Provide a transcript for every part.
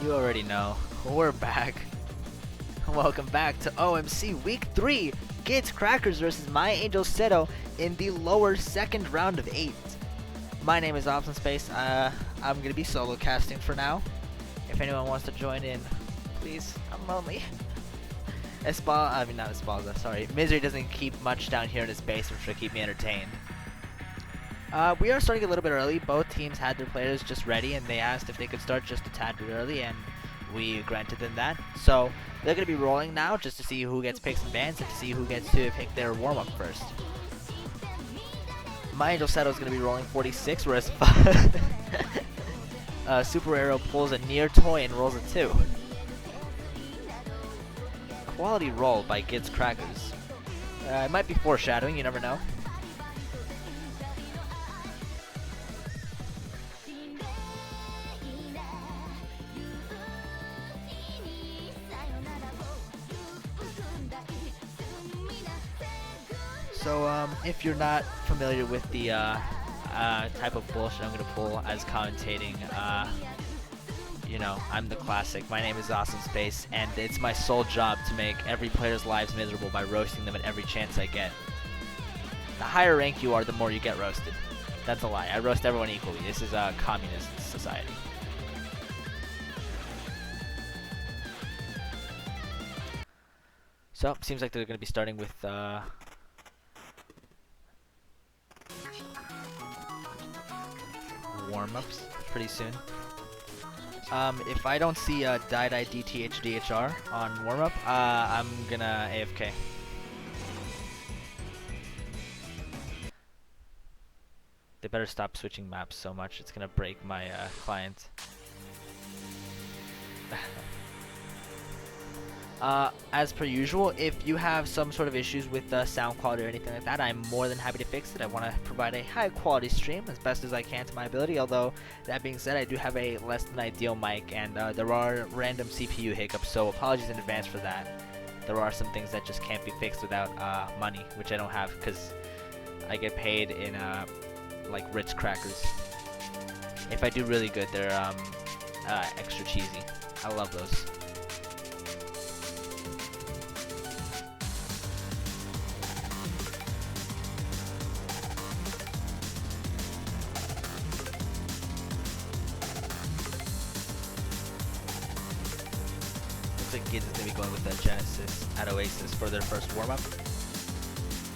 You already know. We're back. Welcome back to OMC Week 3. GIDZ Crackers versus My Angel Seto in the lower second round of 8. My name is Option Space. I'm going to be solo casting for now. If anyone wants to join in, please. I'm lonely. Not Espalza, sorry. Misery doesn't keep much down here in his base, which will keep me entertained. We are starting a little bit early. Both teams had their players just ready, and they asked if they could start just a tad bit early, and we granted them that. So they're going to be rolling now just to see who gets picks and bans and to see who gets to pick their warm-up first. My Angel Seto is going to be rolling 46, whereas Super Arrow pulls a near toy and rolls a 2. Quality roll by GIDZ Crackers. It might be foreshadowing, you never know. So, if you're not familiar with the type of bullshit I'm gonna pull as commentating, you know, I'm the classic. My name is Awesome Space, and it's my sole job to make every player's lives miserable by roasting them at every chance I get. The higher rank you are, the more you get roasted. That's a lie. I roast everyone equally. This is a communist society. So, seems like they're gonna be starting with warm-ups pretty soon. If I don't see DIDTHDHR on warm-up, I'm gonna AFK. They better stop switching maps so much, it's gonna break my client. As per usual, if you have some sort of issues with sound quality or anything like that, I'm more than happy to fix it. I want to provide a high quality stream as best as I can to my ability, although that being said, I do have a less than ideal mic, and there are random CPU hiccups, so apologies in advance for that. There are some things that just can't be fixed without money, which I don't have because I get paid in like Ritz crackers. If I do really good, they're extra cheesy. I love those. GIDZ is going to be going with the Genesis at Oasis for their first warm-up.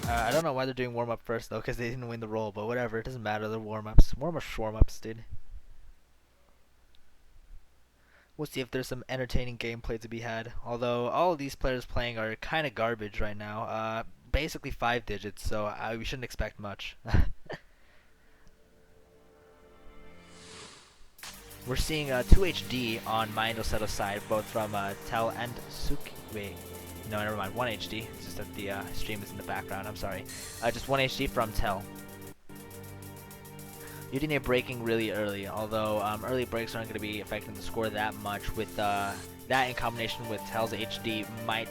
I don't know why they're doing warm-up first though, because they didn't win the roll, but whatever, it doesn't matter, they're warm-ups. Warm-ups, dude. We'll see if there's some entertaining gameplay to be had, although all of these players playing are kind of garbage right now. Basically 5 digits, so we shouldn't expect much. We're seeing 2 HD on My Angel Seto's side, both from Tel and Suki. Wait, no, never mind. 1 HD. It's just that the stream is in the background. I'm sorry. Just 1 HD from Tel. Udine breaking really early, although early breaks aren't going to be affecting the score that much. With that in combination with Tel's HD, might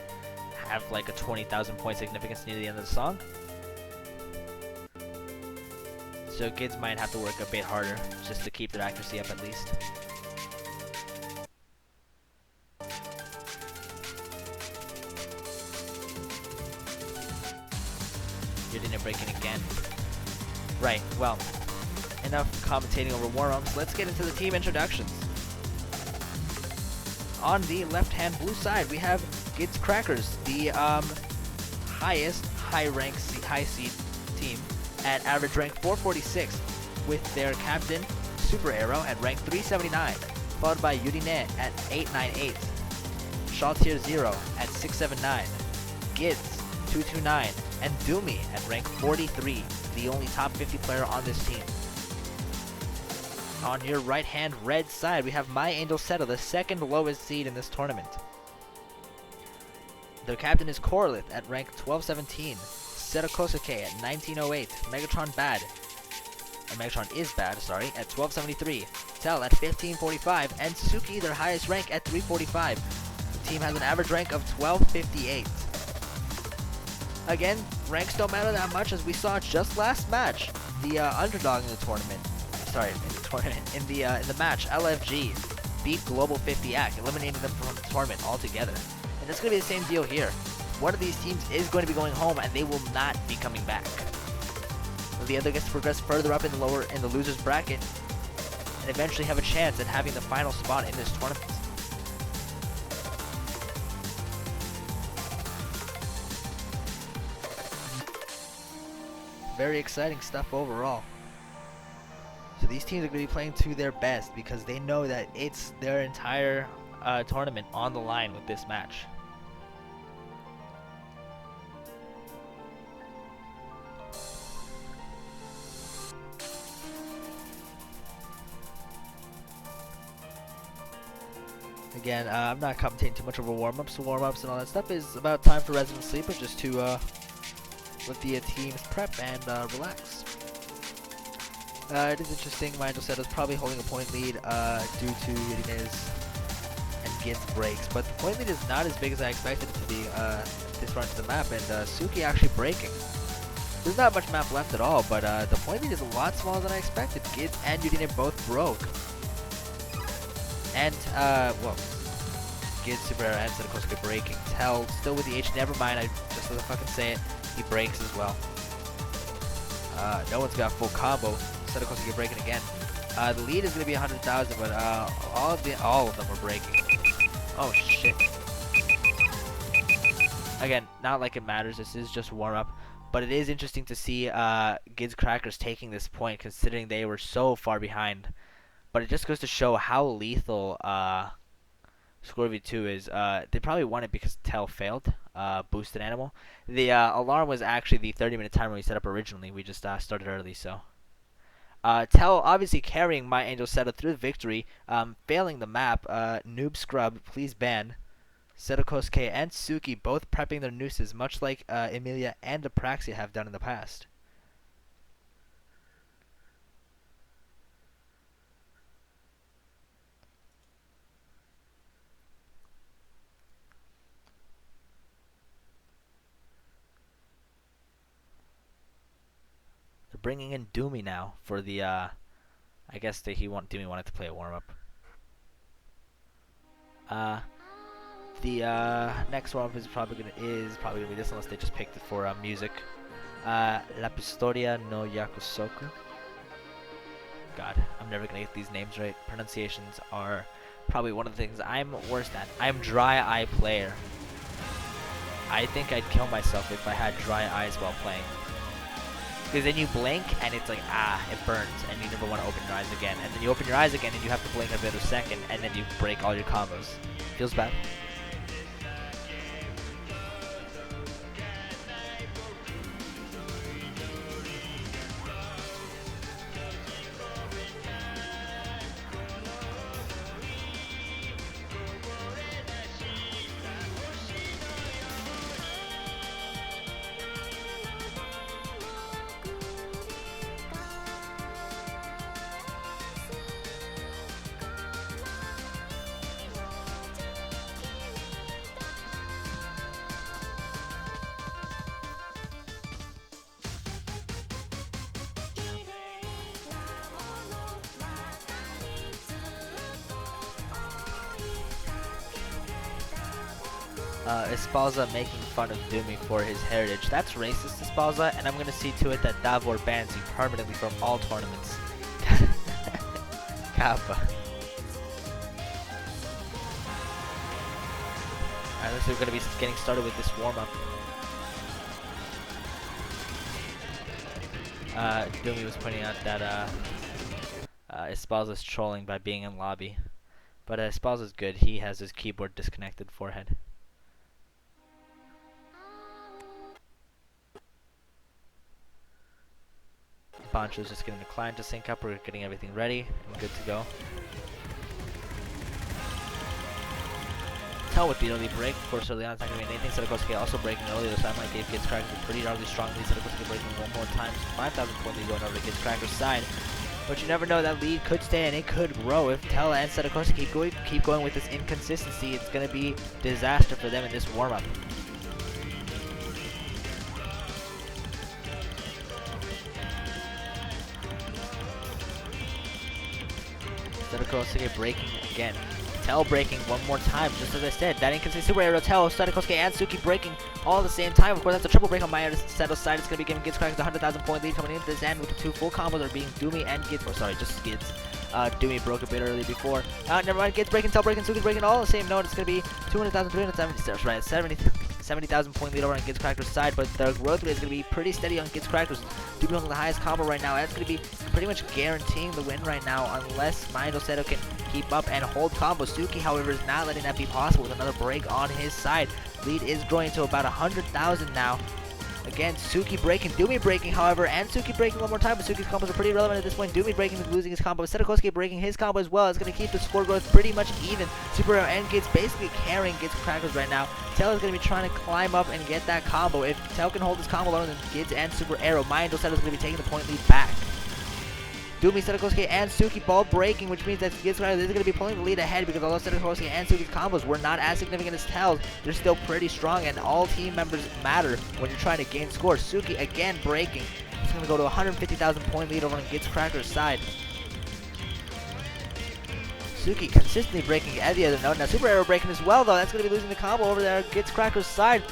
have like a 20,000 point significance near the end of the song. So GIDZ might have to work a bit harder just to keep their accuracy up at least. You didn't break in again. Right, well, enough commentating over warm-ups. Let's get into the team introductions. On the left-hand blue side, we have GIDZ Crackers, the highest high seed team, at average rank 446, with their captain, Super Arrow, at rank 379, followed by Udine at 898, Shaw Tier 0 at 679, GIDZ 229, and Doomy at rank 43, the only top 50 player on this team. On your right-hand red side, we have My Angel Seto, the second lowest seed in this tournament. Their captain is Corlith at rank 1217, Seto Kosuke at 1908, Megatron is bad, sorry, at 1273, Tel at 1545, and Suki, their highest rank, at 345. The team has an average rank of 1258. Again, ranks don't matter that much, as we saw just last match. The underdog in the tournament, in the match, LFG, beat Global 50 Act, eliminating them from the tournament altogether. And that's going to be the same deal here. One of these teams is going to be going home, and they will not be coming back. The other gets to progress further up in the losers bracket, and eventually have a chance at having the final spot in this tournament. Very exciting stuff overall. So these teams are going to be playing to their best because they know that it's their entire tournament on the line with this match. Again, I'm not commentating too much over warm-ups. Warm-ups and all that stuff is about time for Resident Sleeper just to let the teams prep and relax. It is interesting. My Angel Seto is probably holding a point lead due to Udinese and GIDZ breaks, but the point lead is not as big as I expected it to be this run to the map, and Suki actually breaking. There's not much map left at all, but the point lead is a lot smaller than I expected. GIDZ and Udinese both broke. And, well, GIDZ, Super Arrow, and Seto breaking. Tell, still with the H, never mind, I just let fucking say it, he breaks as well. No one's got full combo. Seto breaking again. The lead is going to be 100,000, but all of them are breaking. Oh, shit. Again, not like it matters, this is just warm-up, but it is interesting to see GIDZ Crackers taking this point, considering they were so far behind. But it just goes to show how lethal Score V2 is. They probably won it because Tell failed. Boosted Animal. The alarm was actually the 30-minute timer we set up originally. We just started early, so. Tell obviously carrying my Angel Seto through the victory. Failing the map. Noob Scrub, please ban. Seto and Suki both prepping their nooses, much like Emilia and Apraxia have done in the past. Bringing in Doomy now for the, I guess that Doomy wanted to play a warm-up. The next warm-up is probably gonna be this unless they just picked it for music. La Pistoria no Yakusoku. God, I'm never gonna get these names right. Pronunciations are probably one of the things I'm worst at. I'm dry eye player. I think I'd kill myself if I had dry eyes while playing. Because then you blink and it's like, it burns, and you never want to open your eyes again. And then you open your eyes again and you have to blink another second, and then you break all your combos. Feels bad. Espalza making fun of Doomy for his heritage. That's racist, Espalza, and I'm going to see to it that Davor bans you permanently from all tournaments. Kappa. Alright, looks like we're going to be getting started with this warm-up. Doomy was pointing out that Espalza's trolling by being in lobby. But Espalza's good. He has his keyboard disconnected forehead. Poncho's just getting the client to sync up. We're getting everything ready and good to go. Tell with the early break. Of course, early on it's not going to be anything. Seto also breaking earlier. This time like gave GIDZ Crackers a pretty darkly strong lead. Seto breaking one more time. 5,000 point lead going over to GIDZ Crackers' side. But you never know, that lead could stay and it could grow if Tell and Seto keep going with this inconsistency. It's going to be disaster for them in this warm-up. Seto breaking again. Tell breaking one more time, just as I said. That inconsistent super arrow, Tell, Seto, Kosuke, and Suki breaking all at the same time. Of course, that's a triple break on my Seto's side. It's going to be giving GIDZ Crackers a 100,000 point lead coming into this end with the two full combos are being Doomy and GIDZ. Or sorry, just GIDZ. Doomy broke a bit early before. Never mind, GIDZ breaking, Tell breaking, Suki breaking all on the same note. It's going to be 200,000, 370, right, 70,000 point lead over on GIDZ Crackers' side, but the growth rate is going to be pretty steady on GIDZ Crackers. Doomy holding the highest combo right now. That's going to be pretty much guaranteeing the win right now, unless Mind Seto can keep up and hold combo. Suki, however, is not letting that be possible with another break on his side. Lead is growing to about 100,000 now. Again, Suki breaking, Doomy breaking, however, and Suki breaking one more time, but Suki's combos are pretty relevant at this point. Doomy breaking is losing his combo, Seto Kosuke breaking his combo as well. It's going to keep the score growth pretty much even. Super Arrow and GIDZ basically carrying GIDZ Crackers right now. Tell is going to be trying to climb up and get that combo. If Tell can hold his combo alone, then GIDZ and Super Arrow, Mind Seto is going to be taking the point lead back. Doomy, Seto Kosuke, and Suki both breaking, which means that GIDZ Crackers is going to be pulling the lead ahead because although Seto Kosuke and Suki's combos were not as significant as Tell's, they're still pretty strong and all team members matter when you're trying to gain scores. Suki again breaking. It's going to go to 150,000 point lead over on GIDZ Crackers' side. Suki consistently breaking at the other note. Now Super Arrow breaking as well though. That's going to be losing the combo over there on GIDZ Crackers' side.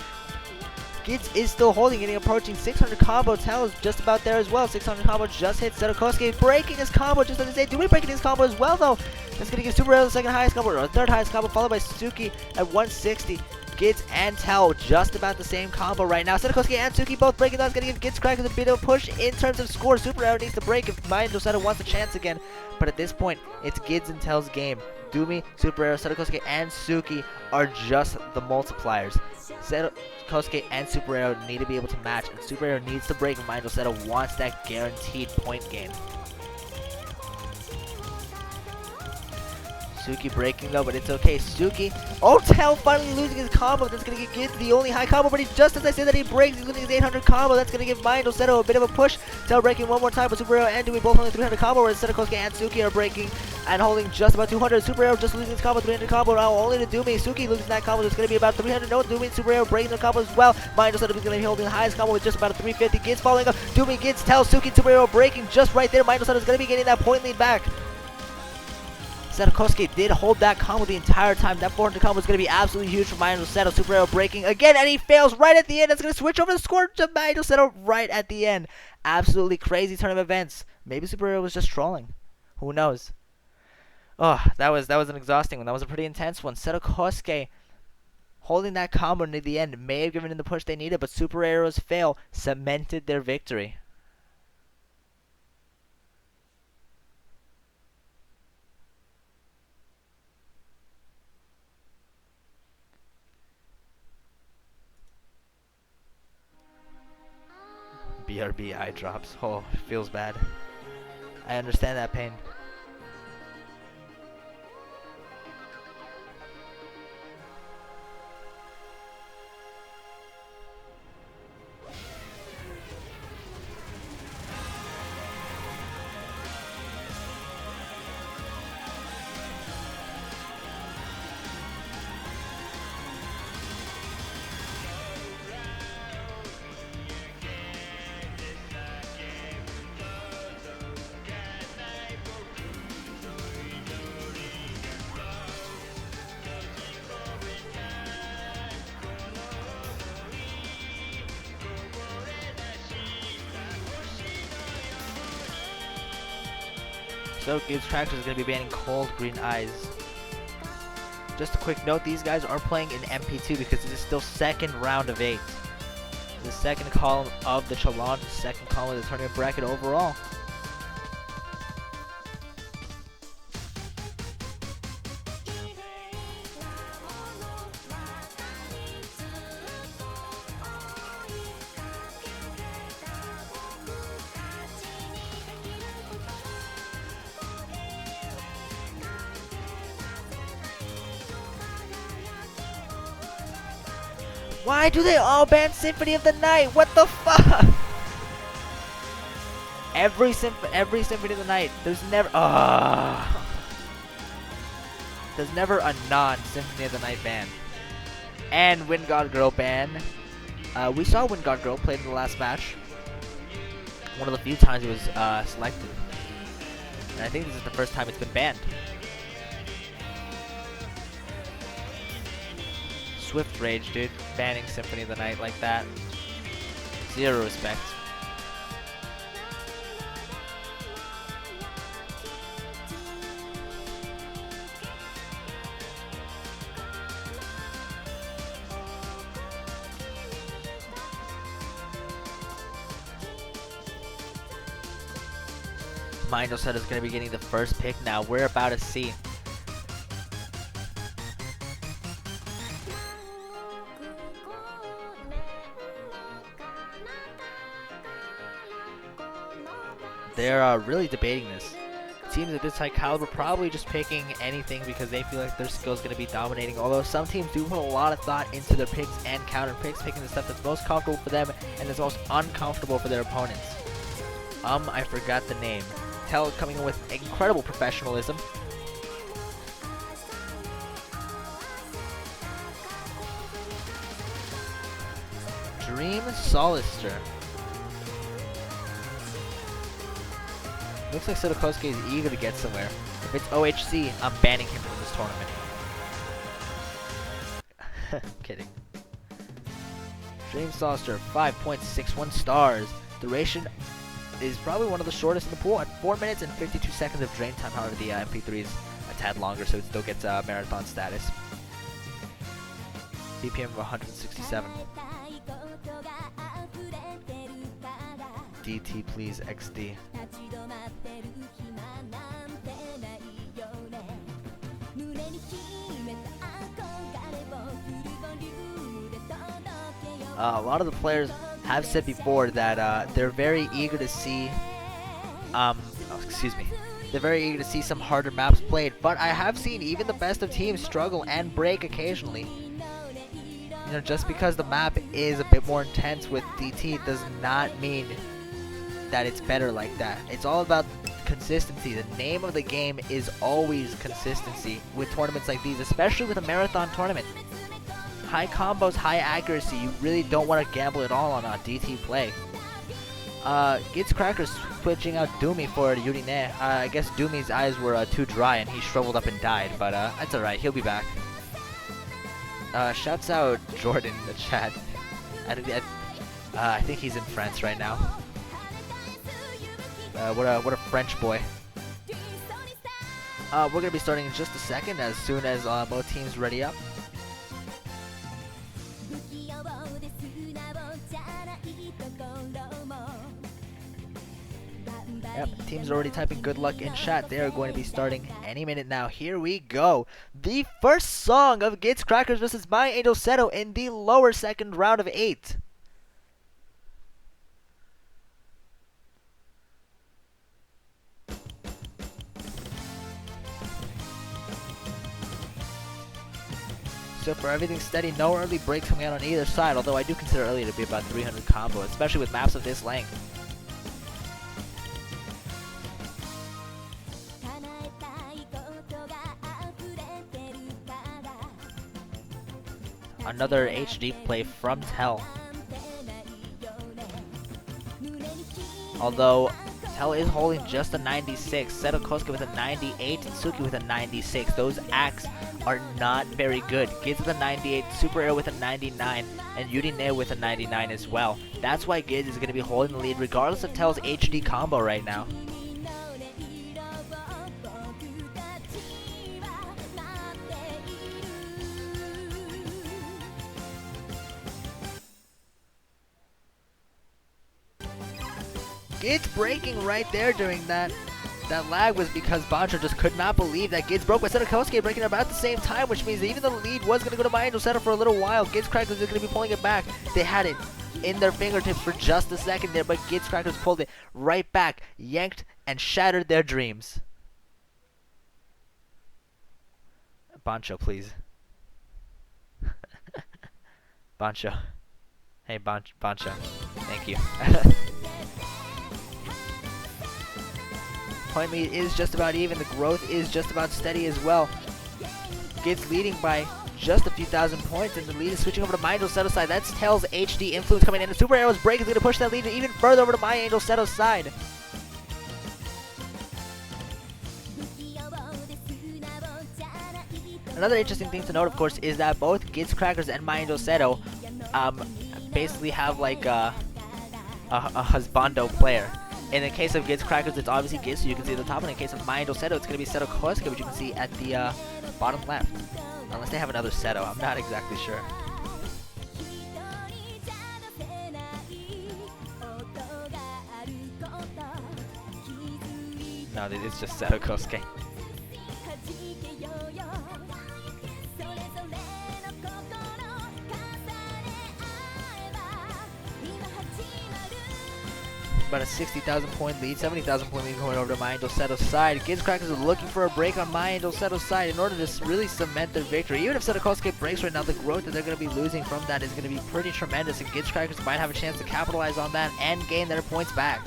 GIDZ is still holding, getting approaching 600 combo. Tell is just about there as well. 600 combo just hit. Seto Kosuke breaking his combo just as I say. Doomy breaking his combo as well though. That's going to give Super Arrow the second highest combo, or third highest combo, followed by Suki at 160. GIDZ and Tell just about the same combo right now. Seto Kosuke and Suki both breaking. That's going to give GIDZ Crackers a bit of a push in terms of score. Super Arrow needs to break if Mind Seto wants a chance again. But at this point, it's GIDZ and Tell's game. Doomy, Super Arrow, Seto Kosuke, and Suki are just the multipliers. Seto Kosuke and Super Arrow need to be able to match, and Super Arrow needs to break. Mind Seto wants that guaranteed point gain. Suki breaking though, but it's okay. Suki, oh, Tell finally losing his combo. That's going to give GIDZ the only high combo, but just as I said that he breaks, he's losing his 800 combo. That's going to give Mind Seto a bit of a push. Tell breaking one more time, but Super Arrow and Doomy both holding 300 combo, whereas Seto Kosuke and Suki are breaking and holding just about 200. Super Arrow just losing his combo, 300 combo now, only to Doomy. Suki losing that combo, so it's going to be about 300. No, Doomy and Super Arrow breaking the combo as well. Mind Seto is going to be holding the highest combo with just about a 350. GIDZ following up. Doomy, GIDZ, Tell, Suki, Super Arrow breaking just right there. Mind Seto is going to be getting that point lead back. Seto Kosuke did hold that combo the entire time. That 400 combo is going to be absolutely huge for Mind Seto. Super Arrow breaking again, and he fails right at the end. That's going to switch over the score to Mind Seto right at the end. Absolutely crazy turn of events. Maybe Super Arrow was just trolling. Who knows? Oh, that was an exhausting one. That was a pretty intense one. Seto Kosuke holding that combo near the end may have given them the push they needed, but Super Arrow's fail cemented their victory. BRB eye drops. Oh, it feels bad. I understand that pain. So GIDZ Crackers is going to be banning Cold Green Eyes. Just a quick note, these guys are playing in MP2 because it is still second round of 8. The second column of the challenge, the second column of the tournament bracket overall. Why do they all ban Symphony of the Night? What the fuck? Every Symphony of the Night. There's never there's never a non-Symphony of the Night ban. And Wind God Girl ban. We saw Wind God Girl played in the last match. One of the few times it was selected. And I think this is the first time it's been banned. Swift Rage, dude. Banning Symphony of the Night like that. Zero respect. Angel Seto is going to be getting the first pick now. We're about to see. They're really debating this. Teams at this high caliber probably just picking anything because they feel like their skill is going to be dominating. Although some teams do put a lot of thought into their picks and counter picks, picking the stuff that's most comfortable for them and that's most uncomfortable for their opponents. I forgot the name. Tell coming in with incredible professionalism. Dream Solister. Looks like Seto is eager to get somewhere. If it's OHC, I'm banning him from this tournament. Kidding. Dream Solister, 5.61 stars. Duration is probably one of the shortest in the pool at 4 minutes and 52 seconds of drain time. However, the MP3 is a tad longer, so it still gets marathon status. BPM of 167. DT please, XD. A lot of the players have said before that they're very eager to see, they're very eager to see some harder maps played, but I have seen even the best of teams struggle and break occasionally. You know, just because the map is a bit more intense with DT does not mean that it's better like that. It's all about consistency. The name of the game is always consistency with tournaments like these, especially with a marathon tournament. High combos, high accuracy. You really don't want to gamble at all on DT play. GIDZ Cracker switching out Doomy for Yurine. I guess Doomy's eyes were too dry and he shriveled up and died, but that's alright, he'll be back. Shouts out Jordan in the chat. I think he's in France right now. What a French boy. We're gonna be starting in just a second as soon as both teams ready up. Yep, teams are already typing good luck in chat. They are going to be starting any minute now. Here we go. The first song of GIDZ Crackers versus My Angel Seto in the lower second round of 8. So for everything steady, no early breaks coming out on either side, although I do consider early to be about 300 combo, especially with maps of this length. Another HD play from Tell. Although Tell is holding just a 96, Seto Kosuke with a 98, and Suki with a 96. Those acts are not very good. GIDZ with a 98, Super Air with a 99, and Yurine with a 99 as well. That's why GIDZ is going to be holding the lead regardless of Tell's HD combo right now. GIDZ breaking right there during that lag was because Bancho just could not believe that GIDZ broke, but Seto Kosuke breaking about the same time, which means that even though the lead was going to go to My Angel Seto for a little while, GIDZ Crackers is going to be pulling it back. They had it in their fingertips for just a second there, but GIDZ Crackers pulled it right back, yanked, and shattered their dreams. Bancho, please. Bancho. Hey, Bancho. Thank you. Point lead is just about even. The growth is just about steady as well. GIDZ leading by just a few thousand points, and the lead is switching over to My Angel Seto's side. That's Tell's HD influence coming in. The Super Arrow's break is going to push that lead even further over to My Angel Seto's side. Another interesting thing to note, of course, is that both GIDZ Crackers and My Angel Seto basically have like a husbando player. In the case of GIDZ Crackers, it's obviously GIDZ, so you can see at the top. And in the case of My Angel Seto, it's going to be Seto Kosuke, which you can see at the bottom left. Unless they have another Seto, I'm not exactly sure. No, it's just Seto Kosuke. About a 60,000 point lead, 70,000 point lead going over to My Angel Seto's side. GIDZ Crackers are looking for a break on My Angel Seto's side in order to really cement their victory. Even if Seto Kosuke breaks right now, the growth that they're going to be losing from that is going to be pretty tremendous, and GIDZ Crackers might have a chance to capitalize on that and gain their points back.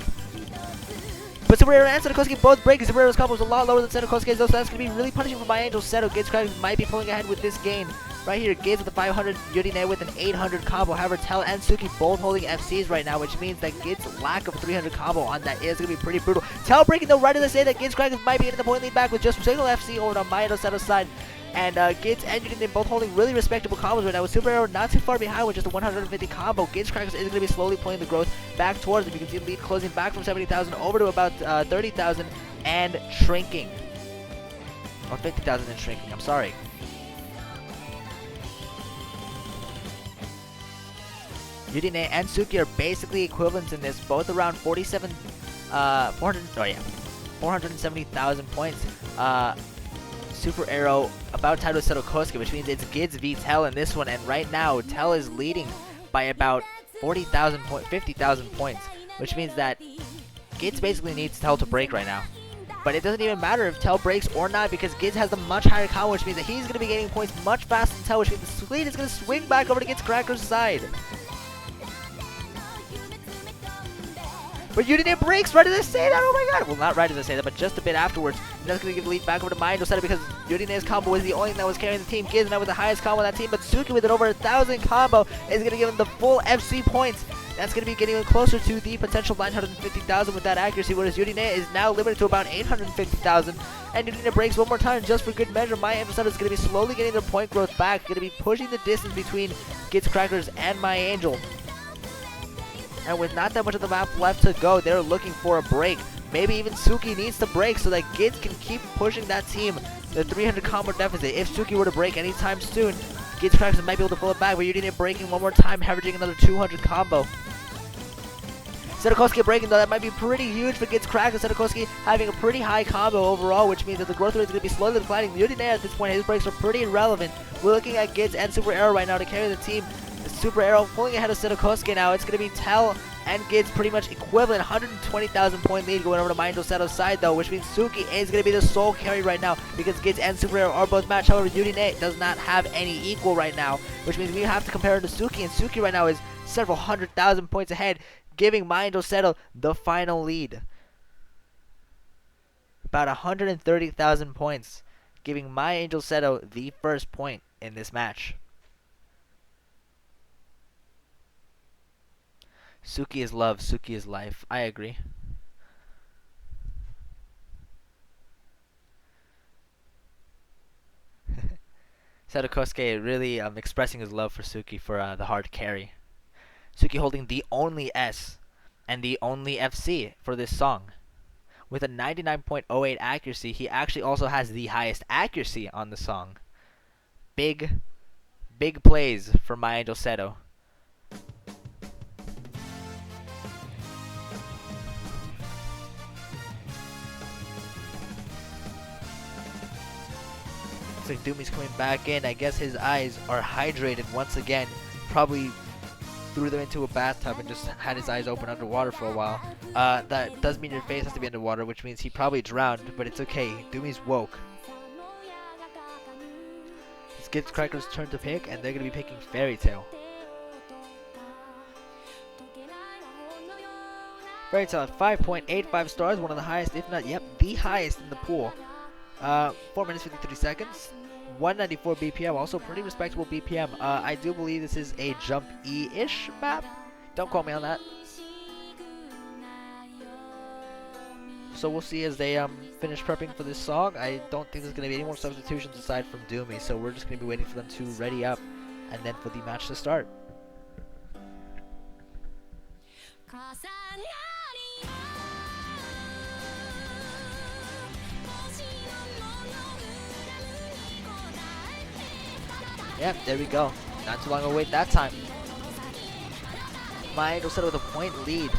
But Super Arrow and Seto Kosuke both break. Super Arrow's combo is a lot lower than Seto Kosuke's, though, so that's going to be really punishing for My Angel Seto. GIDZ Crackers might be pulling ahead with this gain. Right here, GIDZ with the 500, Yurine with an 800 combo. However, Tel and Suki both holding FCs right now, which means that GIDZ's lack of 300 combo on that is going to be pretty brutal. Tel breaking though right as I say that GIDZ Crackers might be getting the point lead back with just a single FC over on My Angel Seto's side. And GIDZ and Yurine both holding really respectable combos right now, with Super Arrow not too far behind with just a 150 combo. GIDZ Crackers is going to be slowly pulling the growth back towards them. You can see the lead closing back from 70,000 over to about 30,000 and shrinking. Or 50,000 and shrinking, I'm sorry. Yurine and Suki are basically equivalent in this, both around 470,000 points. Super Arrow about tied with Seto Kosuke, which means it's GIDZ v Tel in this one, and right now Tel is leading by about 50,000 points, which means that GIDZ basically needs Tel to break right now. But it doesn't even matter if Tel breaks or not, because GIDZ has the much higher combo, which means that he's going to be gaining points much faster than Tel, which means the lead is going to swing back over to GIDZ Cracker's side. But Yurine breaks right as I say that, oh my god! Well, not right as I say that, but just a bit afterwards. And that's going to give the lead back over to My Angel Seto, because Yurine's combo was the only thing that was carrying the team. GIDZ now with the highest combo on that team, but Suki with an over 1,000 combo is going to give him the full FC points. That's going to be getting him closer to the potential 950,000 with that accuracy, whereas Yurine is now limited to about 850,000. And Yurine breaks one more time just for good measure. My Angel Seto is going to be slowly getting their point growth back, going to be pushing the distance between GIDZ Crackers and My Angel. And with not that much of the map left to go, they're looking for a break. Maybe even Suki needs to break so that GIDZ can keep pushing that team the 300 combo deficit. If Suki were to break anytime soon, GIDZ Crackers might be able to pull it back, but Yurine breaking one more time, averaging another 200 combo. Seto Kosuke breaking though, that might be pretty huge for GIDZ Crackers. Seto Kosuke having a pretty high combo overall, which means that the growth rate is going to be slowly declining. Yurine at this point, his breaks are pretty irrelevant. We're looking at GIDZ and Super Arrow right now to carry the team. Super Arrow pulling ahead of Seto Kosuke now. It's going to be Tel and GIDZ pretty much equivalent. 120,000 point lead going over to My Angel Seto's side though, which means Suki is going to be the sole carry right now, because GIDZ and Super Arrow are both matched. However, Yurine does not have any equal right now, which means we have to compare her to Suki, and Suki right now is several 100,000 points ahead, giving My Angel Seto the final lead. About 130,000 points, giving My Angel Seto the first point in this match. Suki is love, Suki is life. I agree. Seto Kosuke really expressing his love for Suki for the hard carry. Suki holding the only S and the only FC for this song. With a 99.08 accuracy, he actually also has the highest accuracy on the song. Big plays for My Angel Seto. Like Doomy's coming back in. I guess his eyes are hydrated once again. Probably threw them into a bathtub and just had his eyes open underwater for a while. That does mean your face has to be underwater, which means he probably drowned, but it's okay. Doomy's woke. It's GIDZ Cracker's turn to pick, and they're going to be picking Fairy Tail. Fairy Tail at 5.85 stars, one of the highest, if not, yep, the highest in the pool. 4 minutes 53 seconds, 194 BPM, also pretty respectable BPM. I do believe this is a Jump E-ish map. Don't quote me on that. so we'll see as they finish prepping for this song. I don't think there's going to be any more substitutions aside from Doomy, so we're just going to be waiting for them to ready up and then for the match to start. Yeah, there we go. Not too long of a wait that time. Angel Seto with a point lead.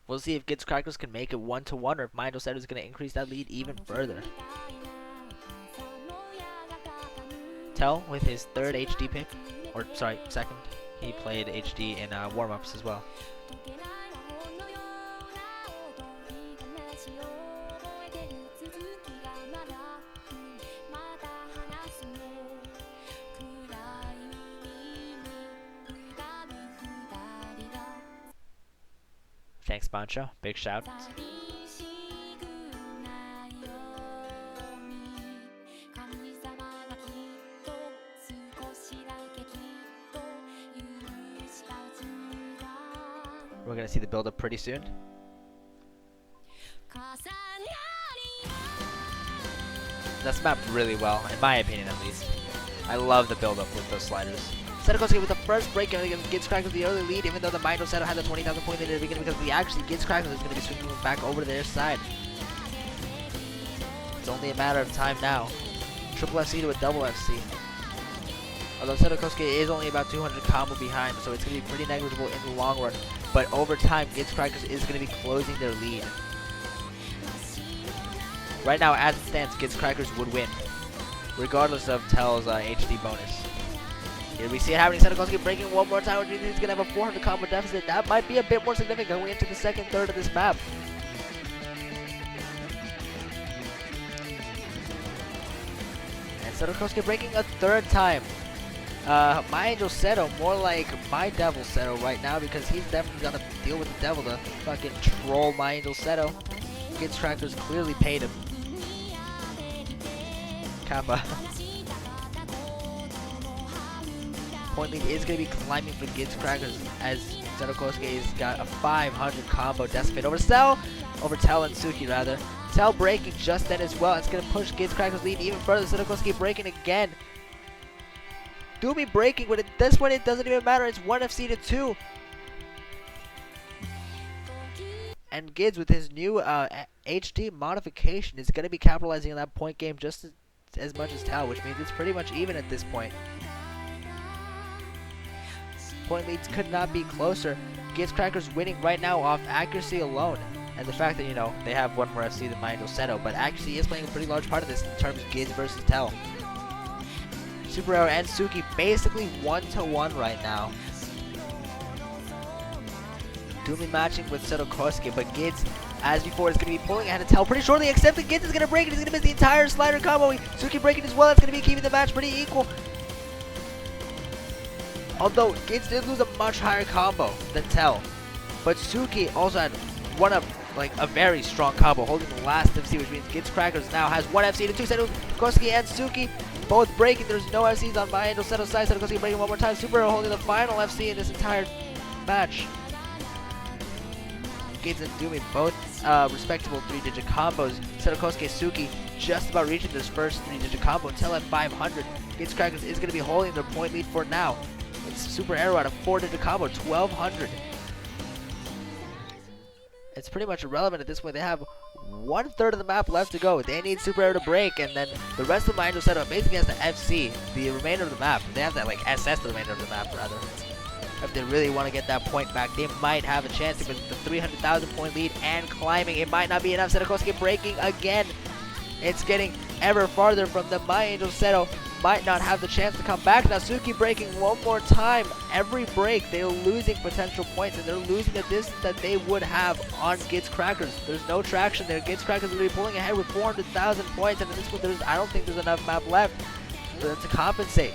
We'll see if GIDZ Crackers can make it 1-1 or if Angel Seto is going to increase that lead even further. Tell with his third HD pick, or sorry, second. He played HD in warm-ups as well. Thanks, Bancho. Big shout. We're going to see the build-up pretty soon. That's mapped really well, in my opinion at least. I love the build-up with those sliders. Seto with the first break against GIDZ Crackers the early lead, even though the Angel Seto had the 20,000 point lead at the beginning, because GIDZ Crackers is going to be swinging back over to their side. It's only a matter of time now. Triple FC to a double FC. Although Seto is only about 200 combo behind, so it's going to be pretty negligible in the long run. But over time, GIDZ Crackers is going to be closing their lead. Right now, as it stands, GIDZ Crackers would win, regardless of Tell's HD bonus. Here we see it happening. Seto breaking one more time, which means he's going to have a 400 combo deficit. That might be a bit more significant going into the second third of this map. And Seto breaking a third time. My Angel Seto, more like my Devil Seto right now, because he's definitely going to deal with the Devil to fucking troll my Angel Seto. GIDZ Crackers clearly paid him. Kappa. Point lead is going to be climbing for GIDZ Crackers as Seto has got a 500 combo decimate over Tell and Suki rather. Tell breaking just then as well. It's going to push GIDZ Crackers lead even further. Seto breaking again. Doomy breaking, but at this point it doesn't even matter. It's 1 FC to 2. And GIDZ with his new HD modification is going to be capitalizing on that point game just as much as Tell, which means it's pretty much even at this point. Point leads could not be closer. GIDZ Crackers winning right now off accuracy alone. And the fact that, you know, they have one more FC than my Angel Seto, but accuracy is playing a pretty large part of this in terms of GIDZ versus Tell. Super Arrow and Suki basically 1-1 right now. Doomy matching with Seto, but GIDZ, as before, is going to be pulling ahead of Tell pretty shortly, except that GIDZ is going to break it. He's going to miss the entire slider combo. Suki breaking as well. That's going to be keeping the match pretty equal. Although GIDZ did lose a much higher combo than Tell, but Suki also had one of a very strong combo, holding the last FC, which means GIDZ Crackers now has 1 FC to 2. Seto and Suki both breaking. There's no FCs on my Angel Seto's side. Seto breaking one more time. Super Hero holding the final FC in this entire match. GIDZ and Doomy both respectable 3-digit combos. Seto Suki just about reaching this first 3-digit combo. Tell at 500. GIDZ Crackers is going to be holding their point lead for now. It's Super Arrow at a 4-digit combo, 1200. It's pretty much irrelevant at this point. They have 1/3 of the map left to go. They need Super Arrow to break, and then the rest of my Angel Seto basically has to FC the remainder of the map. They have to SS the remainder of the map rather. If they really want to get that point back, they might have a chance to with the 300,000 point lead and climbing. It might not be enough. Seto breaking again. It's getting ever farther from them. My Angel Seto might not have the chance to come back. Now Suki breaking one more time. Every break, they're losing potential points, and they're losing the distance that they would have on GIDZ Crackers. There's no traction there. GIDZ Crackers are going to be pulling ahead with 400,000 points, and at this point, I don't think there's enough map left for them to compensate.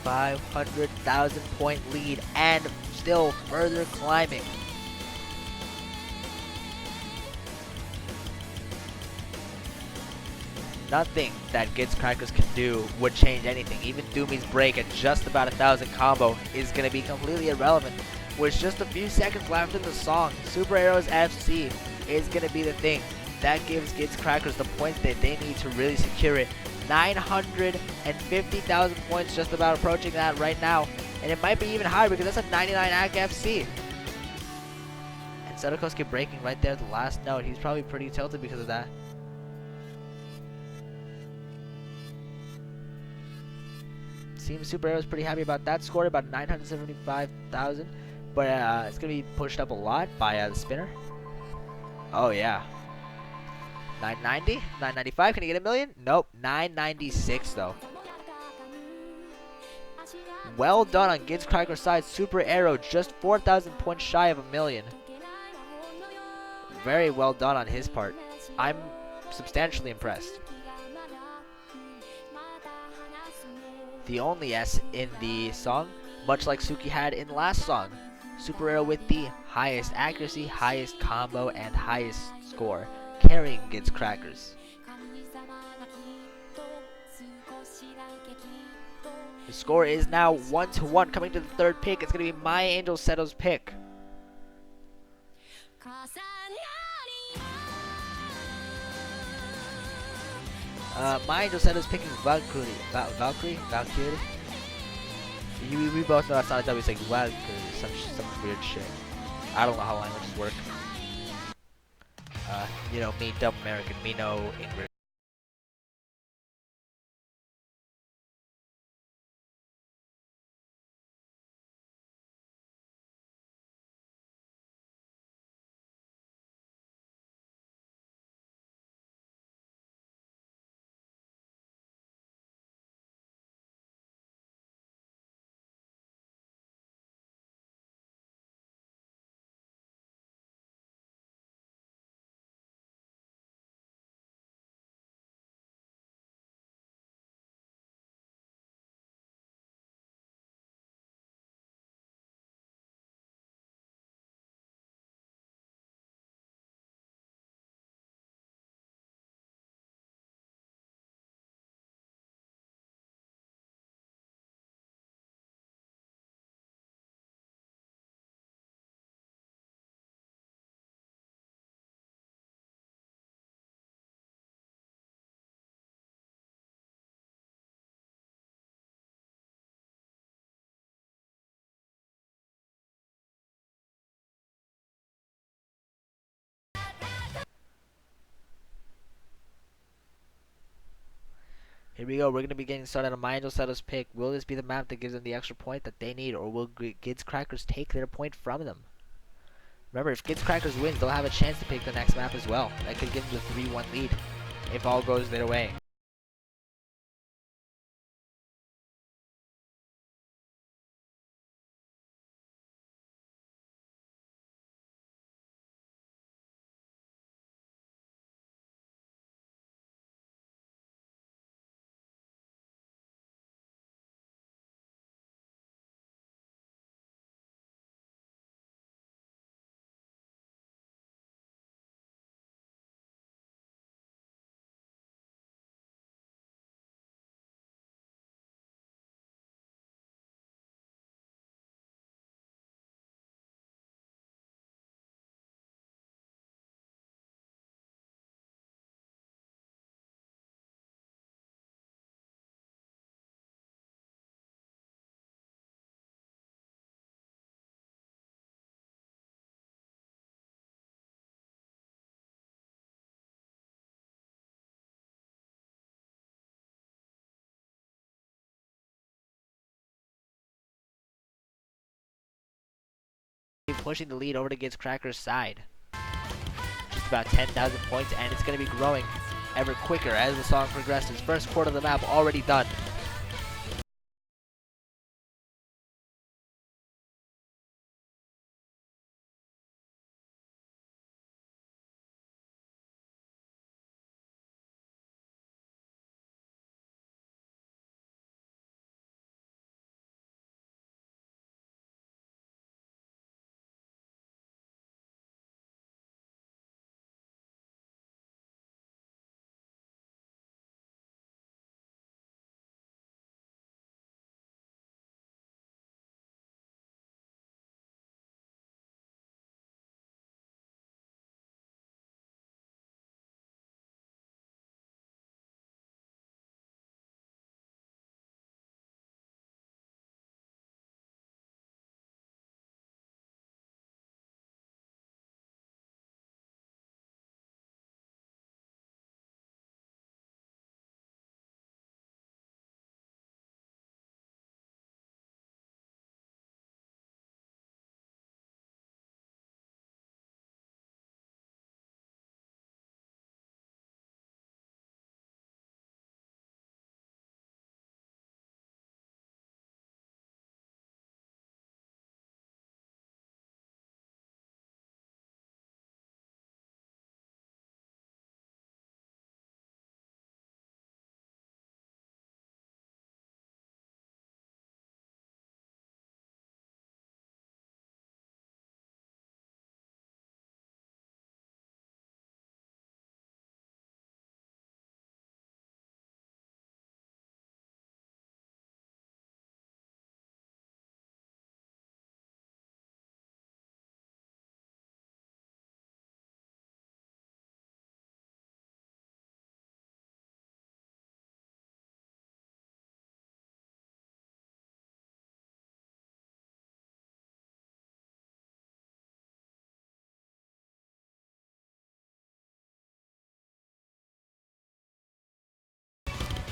$500,000 point lead and still further climbing. Nothing that GIDZ Crackers can do would change anything. Even Doomy's break at just about 1,000 combo is going to be completely irrelevant. With just a few seconds left in the song, Super Arrows FC is going to be the thing that gives GIDZ Crackers the points that they need to really secure it. 950,000 points, just about approaching that right now. And it might be even higher because that's a 99 AC FC. And Seto breaking right there at the last note. He's probably pretty tilted because of that. Seems Super Arrow's pretty happy about that. Scored about 975,000. But it's going to be pushed up a lot by the spinner. Oh, yeah. 990? 995? Can he get a million? Nope. 996, though. Well done on GIDZ Cracker's side. Super Arrow just 4,000 points shy of a million. Very well done on his part. I'm substantially impressed. The only S in the song, much like Suki had in the last song. Super Arrow with the highest accuracy, highest combo, and highest score, carrying GIDZ Crackers. The score is now 1-1. Coming to the third pick, it's going to be My Angel Seto's pick. My Angel Seto's picking Valkyrie. Valkyrie? We both know that's not a W, it's like Valkyrie, some weird shit. I don't know how languages work. You know, me, dumb American, me no English. Here we go, we're going to be getting started on My Angel Seto's pick. Will this be the map that gives them the extra point that they need, or will GIDZ Crackers take their point from them? Remember, if GIDZ Crackers wins, they'll have a chance to pick the next map as well. That could give them the 3-1 lead, if all goes their way. Pushing the lead over to GIDZ Crackers' side. Just about 10,000 points, and it's going to be growing ever quicker as the song progresses. First quarter of the map already done.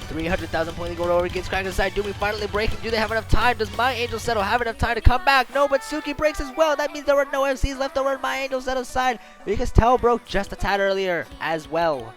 300,000 point lead going over against Crackers' side. Doomy finally breaking. Do they have enough time? Does My Angel Seto have enough time to come back? No, but Suki breaks as well. That means there were no FCs left over on My Angel Seto's side because Tell broke just a tad earlier as well.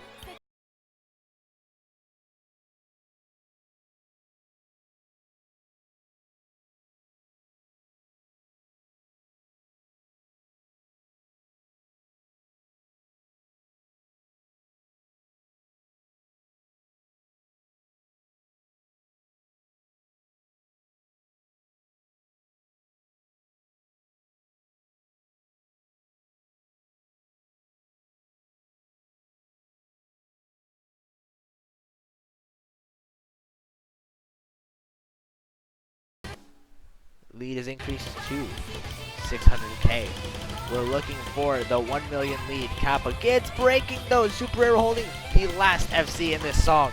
Lead is increased to 600k. We're looking for the 1 million lead. Kappa GIDZ breaking those. Super Rare holding the last FC in this song.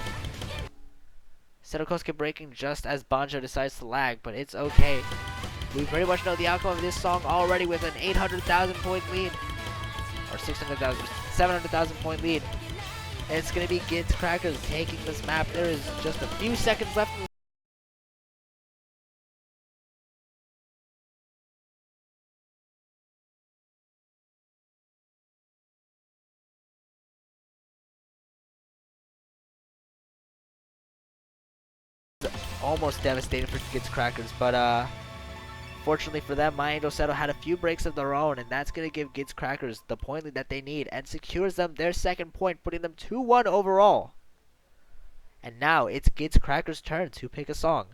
Seto breaking just as Banjo decides to lag, but it's okay. We pretty much know the outcome of this song already with an 800,000 point lead. Or 600,000, 700,000 point lead. And it's going to be GIDZ Crackers taking this map. There is just a few seconds left in the almost devastating for GIDZ Crackers, but fortunately for them, My Angel Seto had a few breaks of their own, and that's going to give GIDZ Crackers the point lead that they need and secures them their second point, putting them 2-1 overall. And now it's GIDZ Crackers' turn to pick a song.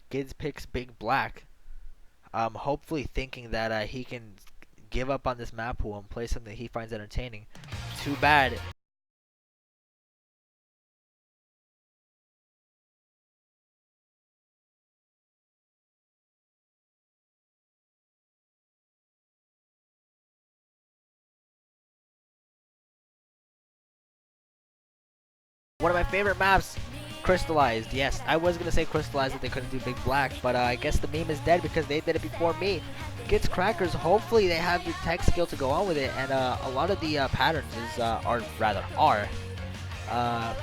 GIDZ picks Big Black, hopefully thinking that he can give up on this map pool and play something that he finds entertaining. Too bad. One of my favorite maps, Crystallized. Yes, I was going to say Crystallized that they couldn't do Big Black, but I guess the meme is dead because they did it before me. GIDZ Crackers, hopefully they have the tech skill to go on with it, and a lot of the patterns are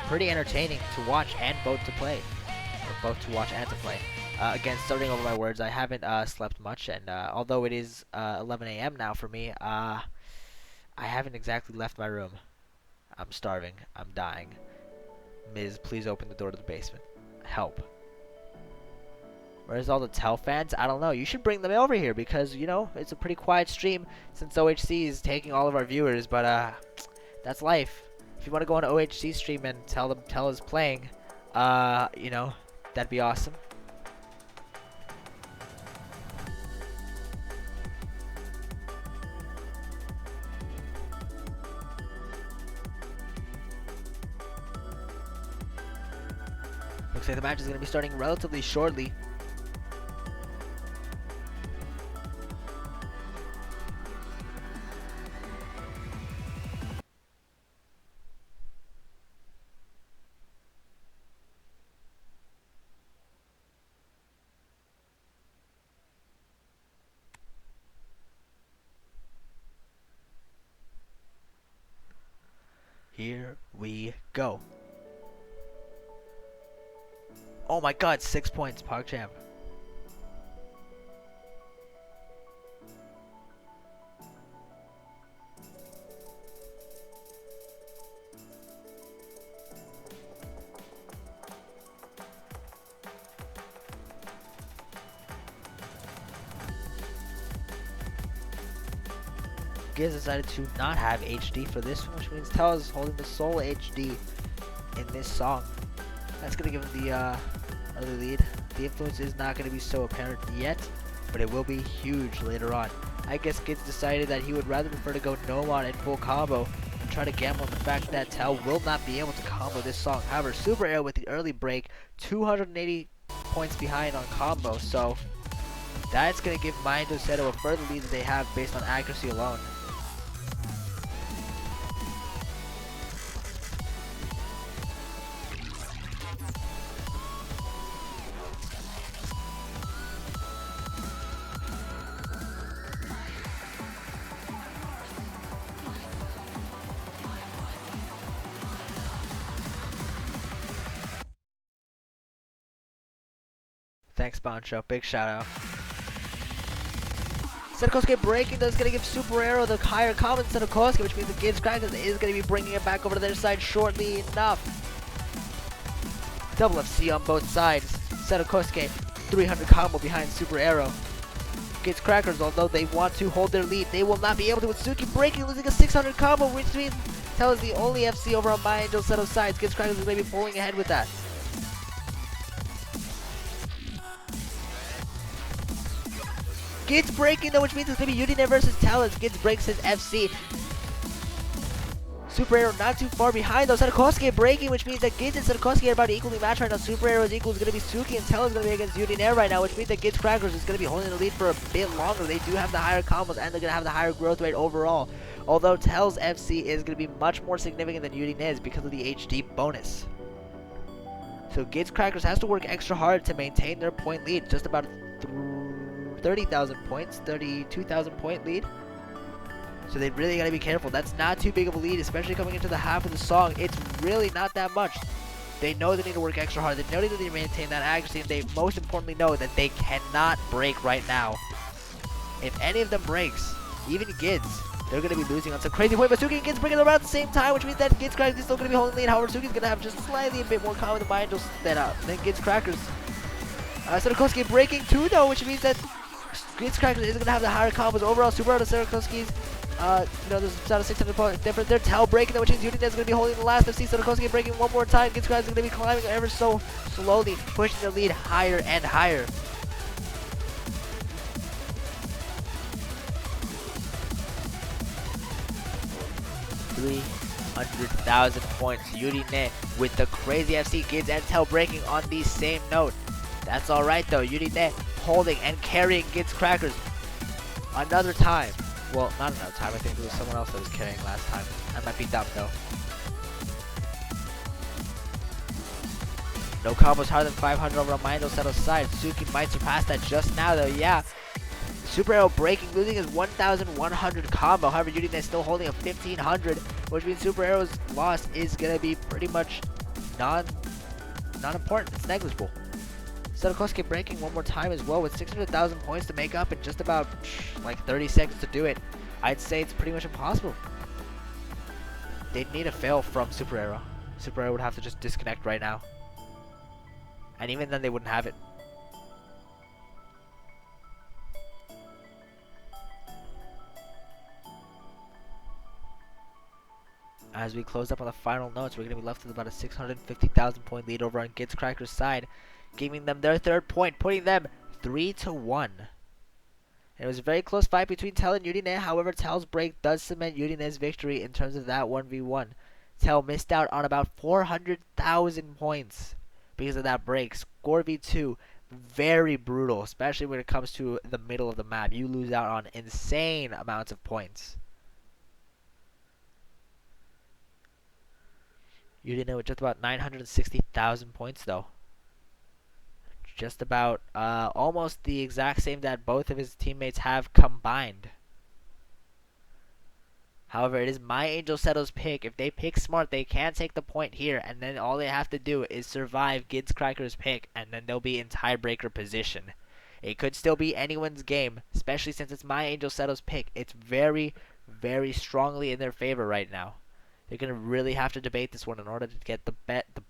pretty entertaining to watch and both to play. Or both to watch and to play. Again, starting over my words, I haven't slept much, and although it is 11 a.m. now for me, I haven't exactly left my room. I'm starving. I'm dying. Miz, please open the door to the basement. Help. Where's all the Tell fans? I don't know. You should bring them over here because, you know, it's a pretty quiet stream since OHC is taking all of our viewers, but that's life. If you want to go on OHC stream and tell them Tell is playing, you know, that'd be awesome. Looks like the match is going to be starting relatively shortly. Here we go. Oh my god, 6 points, PogChamp. GIDZ decided to not have HD for this one, which means Tell is holding the sole HD in this song. That's going to give him the early lead. The influence is not going to be so apparent yet, but it will be huge later on. I guess GIDZ decided that he would rather prefer to go Nomad in full combo and try to gamble on the fact that Tell will not be able to combo this song. However, Super Air with the early break, 280 points behind on combo, so that's going to give Mind and Seto a further lead that they have based on accuracy alone. Thanks, Boncho. Big shout out. Seto breaking, that's going to give Super Arrow the higher combo than Seto, which means the GIDZ Crackers is going to be bringing it back over to their side shortly enough. Double FC on both sides. Seto 300 combo behind Super Arrow. GIDZ Crackers, although they want to hold their lead, they will not be able to with Suki breaking, losing a 600 combo, which means Tell is the only FC over on My Angel Seto's side. GIDZ Crackers is maybe pulling ahead with that. GIDZ breaking though, which means it's going to be Udine versus Talons. GIDZ breaks his FC. Super Arrow not too far behind though. Seto breaking, which means that GIDZ and Seto are about equally matched right now. Super Arrow's equal is going to be Suki, and Talon's going to be against Udine right now, which means that GIDZ Crackers is going to be holding the lead for a bit longer. They do have the higher combos, and they're going to have the higher growth rate overall. Although Tel's FC is going to be much more significant than Udine's because of the HD bonus. So GIDZ Crackers has to work extra hard to maintain their point lead. Just about 30,000 points, 32,000 point lead. So they really got to be careful. That's not too big of a lead, especially coming into the half of the song. It's really not that much. They know they need to work extra hard. They know they need to maintain that accuracy, and they most importantly know that they cannot break right now. If any of them breaks, even GIDZ, they're going to be losing on some crazy point. But Suki and GIDZ breaking around at the same time, which means that GIDZ Crackers is still going to be holding the lead. However, Suki's going to have just slightly a bit more combo than My Angels than GIDZ Crackers. Seto breaking too though, which means that GIDZ Crackers is going to have the higher combos. Overall, Super out of Seto there's about a 600 point difference. They're Tell breaking, which means Udine is going to be holding the last FC. Seto breaking one more time. GIDZ Crackers is going to be climbing ever so slowly, pushing the lead higher and higher. $300,000 points. Udine with the crazy FC. GIDZ and Tell breaking on the same note. That's alright though. Udine holding and carrying GIDZ Crackers another time. Well, not another time. I think it was someone else that was carrying last time. I might be dumb though. No combos higher than 500 over on My Angel Seto's side. Suki might surpass that just now though. Yeah. Super Arrow breaking, losing his 1,100 combo. However, Udine is still holding a 1,500, which means Super Arrow's loss is gonna be pretty much non-important. It's negligible. Seto breaking one more time as well with 600,000 points to make up in just about like 30 seconds to do it. I'd say it's pretty much impossible. They'd need a fail from Super Arrow. Super Arrow would have to just disconnect right now. And even then they wouldn't have it. As we close up on the final notes, we're going to be left with about a 650,000 point lead over on GIDZ Crackers' side, giving them their third point, putting them 3-1. It was a very close fight between Tell and Udine. However, Tell's break does cement Udine's victory in terms of that 1v1. Tell missed out on about 400,000 points because of that break. Score v2, very brutal, especially when it comes to the middle of the map. You lose out on insane amounts of points. Udine with just about 960,000 points though. Just about almost the exact same that both of his teammates have combined. However, it is My Angel Seto's pick. If they pick smart, they can take the point here, and then all they have to do is survive GIDZ Crackers' pick, and then they'll be in tiebreaker position. It could still be anyone's game, especially since it's My Angel Seto's pick. It's very, very strongly in their favor right now. They're going to really have to debate this one in order to get the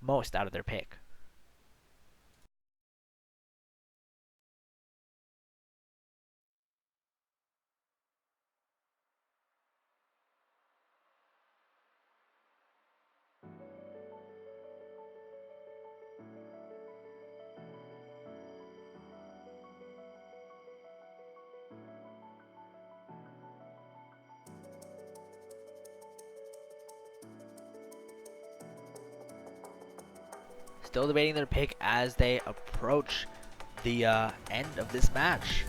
most out of their pick. still debating their pick as they approach the end of this match.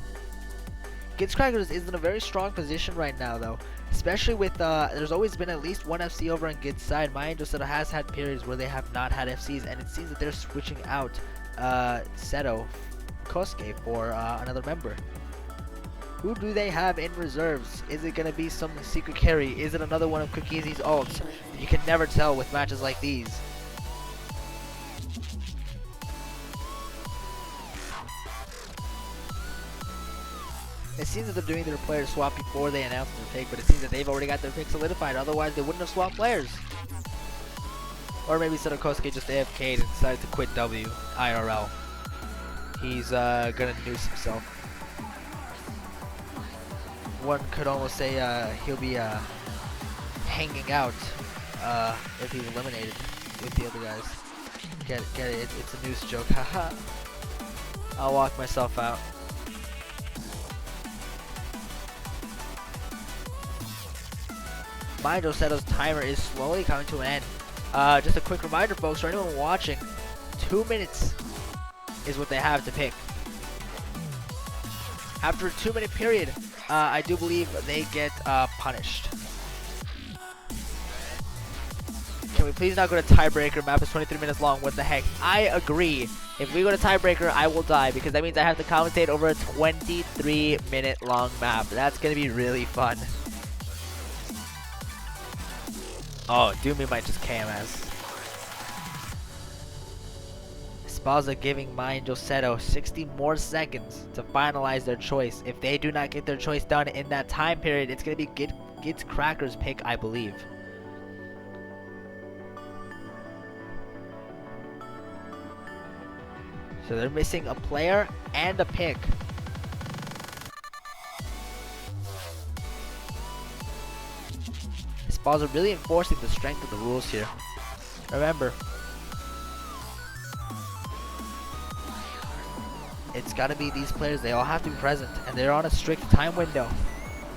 GIDZ Crackers is in a very strong position right now, though. Especially with, there's always been at least one FC over on GIDZ side. My Angel Seto has had periods where they have not had FCs, and it seems that they're switching out Seto Kosuke for another member. Who do they have in reserves? Is it going to be some secret carry? Is it another one of Kokizi's ults? You can never tell with matches like these. It seems that they're doing their player swap before they announce their pick, but it seems that they've already got their pick solidified. Otherwise, they wouldn't have swapped players. Or maybe Seto Kosuke just AFK'd and decided to quit W IRL. He's gonna noose himself. One could almost say he'll be hanging out if he's eliminated with the other guys. Get it? It's a noose joke. Haha. I'll walk myself out. Mind Seto's timer is slowly coming to an end. Just a quick reminder, folks, for anyone watching, 2 minutes is what they have to pick. After a 2-minute period, I do believe they get punished. Can we please not go to tiebreaker? Map is 23 minutes long. What the heck? I agree. If we go to tiebreaker, I will die because that means I have to commentate over a 23-minute long map. That's going to be really fun. Oh, Doomy might just KMS. Spaza giving My Angel Seto 60 more seconds to finalize their choice. If they do not get their choice done in that time period, it's going to be GIDZ Crackers' pick, I believe. So they're missing a player and a pick. Spaza really enforcing the strength of the rules here. Remember, it's got to be these players. They all have to be present, and they're on a strict time window.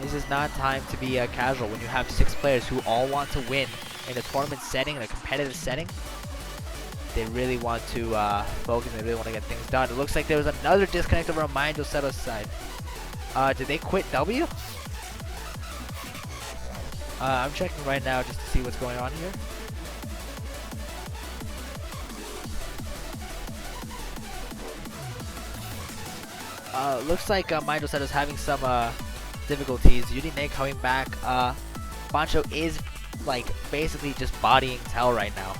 This is not time to be casual when you have 6 players who all want to win in a tournament setting, in a competitive setting. They really want to focus. They really want to get things done. It looks like there was another disconnect over on My Angel Seto's side. Did they quit W? I'm checking right now just to see what's going on here. Looks like My Angel Seto is having some difficulties. Udine coming back. Bancho is like basically just bodying Tel right now.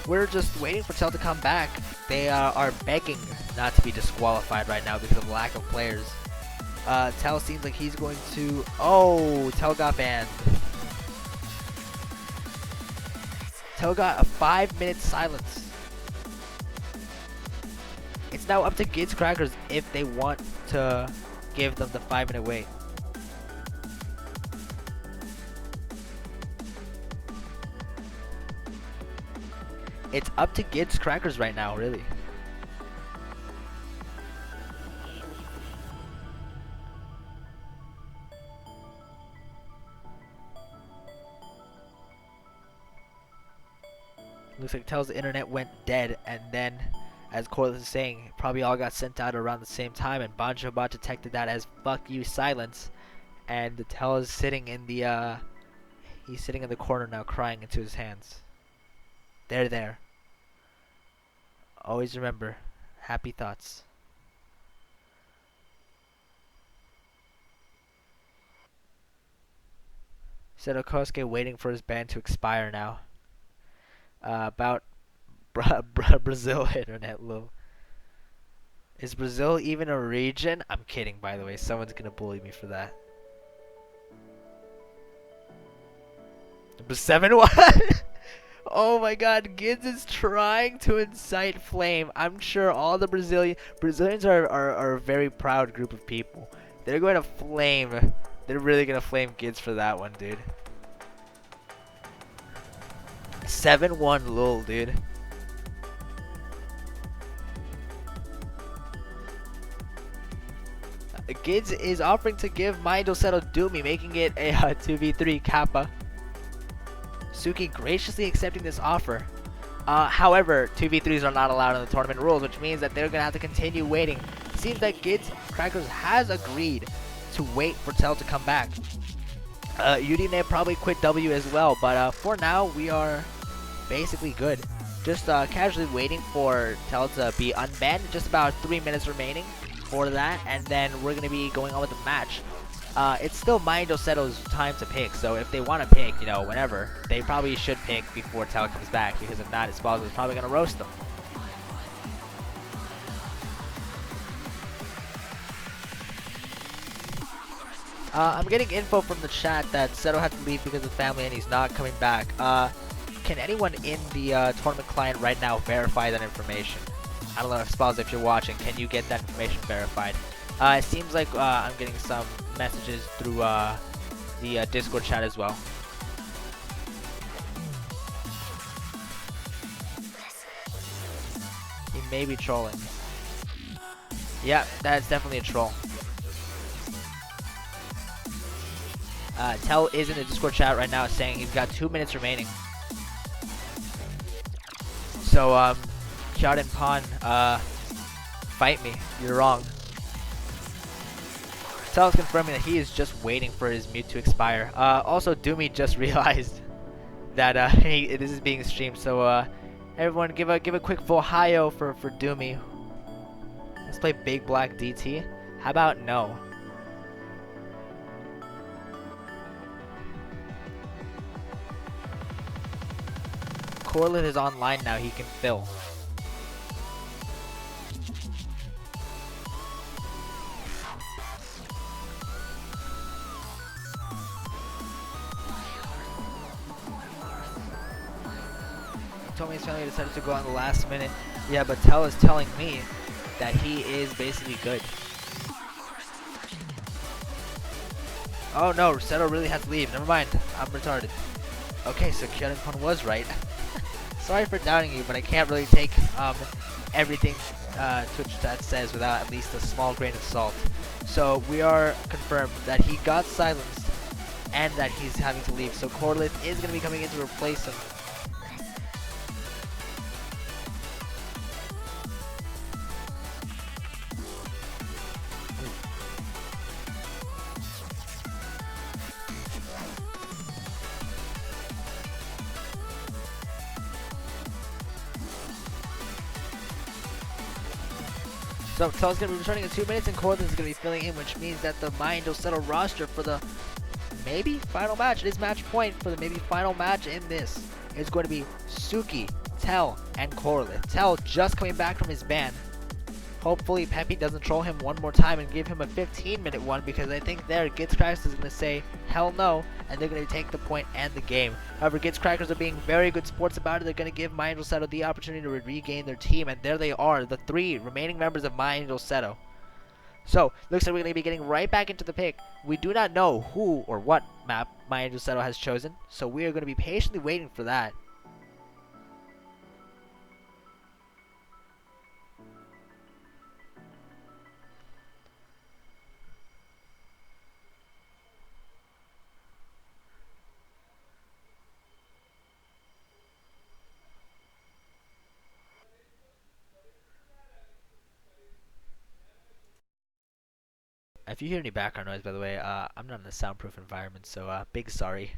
We're just waiting for Tel to come back. They are begging not to be disqualified right now because of lack of players. Tel seems like he's going to... Oh, Tel got banned. Tel got a 5-minute silence. It's now up to GIDZ Crackers if they want to give them the 5-minute wait. It's up to GIDZ Crackers right now, really. Looks like Tel's internet went dead, and then, as Corliss is saying, probably all got sent out around the same time, and Bancho Bot detected that as "fuck you" silence, and Tel is sitting in the he's sitting in the corner now, crying into his hands. They're there. Always remember, happy thoughts. Seto Kosuke waiting for his ban to expire now. About Brazil internet, lol. Is Brazil even a region? I'm kidding, by the way. Someone's gonna bully me for that. 7-1? Oh my god, GIDZ is trying to incite flame. I'm sure all the Brazilians are a very proud group of people. They're going to flame. They're really going to flame GIDZ for that one, dude. 7-1 lol, dude. GIDZ is offering to give My Angel Seto Doomy, making it a 2v3 Kappa. Suki graciously accepting this offer. However, 2v3s are not allowed in the tournament rules, which means that they're going to have to continue waiting. It seems that GIDZ Crackers has agreed to wait for Tell to come back. Udine probably quit W as well, but for now, we are basically good. Just casually waiting for Tell to be unbanned. Just about 3 minutes remaining for that, and then we're going to be going on with the match. It's still Seto's time to pick, so if they want to pick, you know, whenever, they probably should pick before Tell comes back, because if not, Esposo is probably going to roast them. I'm getting info from the chat that Seto had to leave because of family and he's not coming back. Can anyone in the tournament client right now verify that information? I don't know, Esposo, if you're watching, can you get that information verified? It seems like I'm getting some messages through the Discord chat as well. He may be trolling. Yeah, that's definitely a troll. Tell is in the Discord chat right now saying he's got 2 minutes remaining. So, Kyard and Pan, fight me. You're wrong. Tell is confirming that he is just waiting for his mute to expire. Also, Doomy just realized that this is being streamed. So, everyone, give a quick Vohayo for Doomy. Let's play Big Black DT. How about no? Corlin is online now, he can fill. He told me his family decided to go on the last minute. Yeah, but Tell is telling me that he is basically good. Oh no, Seto really has to leave. Never mind, I'm retarded. Okay, so Kyurin was right. Sorry for doubting you, but I can't really take everything Twitch chat says without at least a small grain of salt. So we are confirmed that he got silenced and that he's having to leave. So Corlith is going to be coming in to replace him. So Tell's going to be returning in 2 minutes, and Corlin is going to be filling in, which means that the Settle roster for the maybe final match, it is match point for the maybe final match in this, is going to be Suki, Tell, and Corlin. Tell just coming back from his ban. Hopefully Pepe doesn't troll him one more time and give him a 15-minute one, because I think there GIDZ Crackers is going to say hell no, and they're going to take the point and the game. However, GIDZ Crackers are being very good sports about it. They're going to give Seto the opportunity to regain their team, and there they are, the 3 remaining members of Seto. So, looks like we're going to be getting right back into the pick. We do not know who or what map Seto has chosen, so we are going to be patiently waiting for that. If you hear any background noise, by the way, I'm not in a soundproof environment, so big sorry.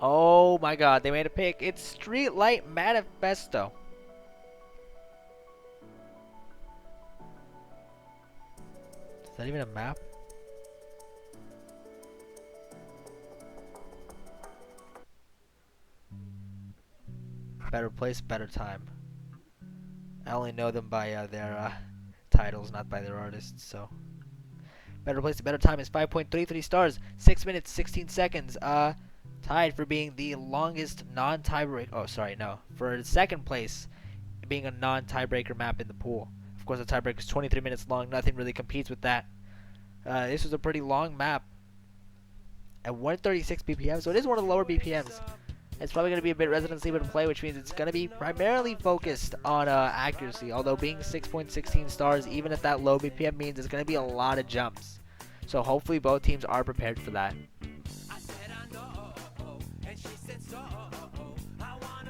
Oh my god, they made a pick. It's Streetlight Manifesto. Is that even a map? Better place, better time. I only know them by their titles, not by their artists, so. Better place, better time is 5.33 stars, 6 minutes, 16 seconds. Tied for being the longest non-tiebreaker. Oh, sorry, no. For second place, being a non-tiebreaker map in the pool. Of course, the tiebreaker is 23 minutes long. Nothing really competes with that. This was a pretty long map at 136 BPM, so it is one of the lower BPMs. It's probably going to be a bit Resident Evil to play, which means it's going to be primarily focused on accuracy. Although being 6.16 stars, even at that low BPM, means it's going to be a lot of jumps. So hopefully both teams are prepared for that.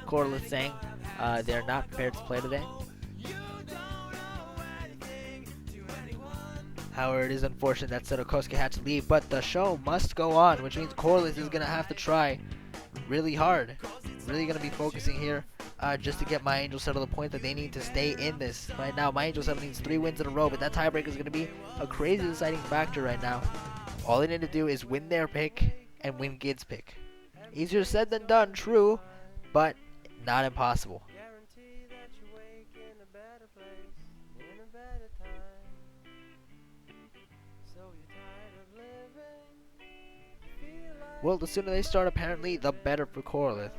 Corliss saying they're not prepared to play today. However, it is unfortunate that Seto had to leave, but the show must go on, which means Corliss is going to have to try really hard. Really going to be focusing here just to get My Angel Seto to the point that they need to stay in this. Right now, My Angel Seto needs 3 wins in a row, but that tiebreaker is going to be a crazy deciding factor right now. All they need to do is win their pick and win GIDZ pick. Easier said than done, true, but not impossible. Well, the sooner they start, apparently, the better for Corliss.